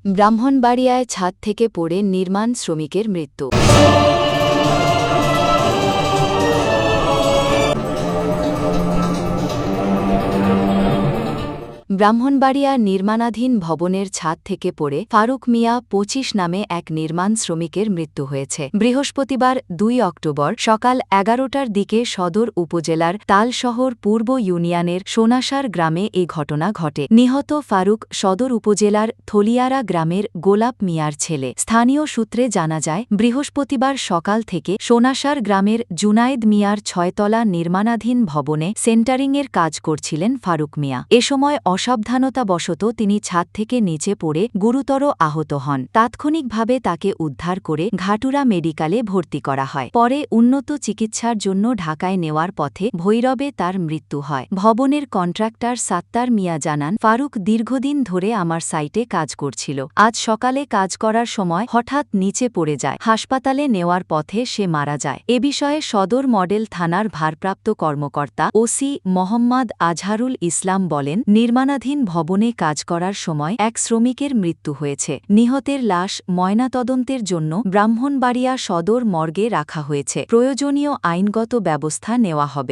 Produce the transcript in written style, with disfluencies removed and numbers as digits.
ব্রাহ্মণবাড়িয়ায় ছাদ থেকে পড়ে নির্মাণ শ্রমিকের মৃত্যু। ব্রাহ্মণবাড়িয়া নির্মাণাধীন ভবনের ছাদ থেকে পড়ে ফারুক মিয়া ২৫ নামে এক নির্মাণ শ্রমিকের মৃত্যু হয়েছে। বৃহস্পতিবার ২ অক্টোবর সকাল ১১টার দিকে সদর উপজেলার তালশহর পূর্ব ইউনিয়নের সোনাসার গ্রামে এ ঘটনা ঘটে। নিহত ফারুক সদর উপজেলার থলিয়ারা গ্রামের গোলাপ মিয়ার ছেলে। স্থানীয় সূত্রে জানা যায়, বৃহস্পতিবার সকাল থেকে সোনাসার গ্রামের জুনায়েদ মিয়ার ৬তলা নির্মাণাধীন ভবনে সেন্টারিংয়ের কাজ করছিলেন ফারুক মিয়া। এ সময় অসাবধানতাবশত তিনি ছাদ থেকে নিচে পড়ে গুরুতর আহত হন। তাৎক্ষণিকভাবে তাকে উদ্ধার করে ঘাটুরা মেডিকেলে ভর্তি করা হয়। পরে উন্নত চিকিৎসার জন্য ঢাকায় নেওয়ার পথে ভৈরবে তার মৃত্যু হয়। ভবনের কন্ট্রাক্টর সাত্তার মিয়া জানান, ফারুক দীর্ঘদিন ধরে আমার সাইটে কাজ করছিল। আজ সকালে কাজ করার সময় হঠাৎ নিচে পড়ে যায়। হাসপাতালে নেওয়ার পথে সে মারা যায়। এ বিষয়ে সদর মডেল থানার ভারপ্রাপ্ত কর্মকর্তা ওসি মোহাম্মদ আজহারুল ইসলাম বলেন, নির্মাণাধীন ভবনে কাজ করার সময় এক শ্রমিকের মৃত্যু হয়েছে। নিহতের লাশ ময়নাতদন্তের জন্য ব্রাহ্মণবাড়িয়া সদর মর্গে রাখা হয়েছে। প্রয়োজনীয় আইনগত ব্যবস্থা নেওয়া হবে।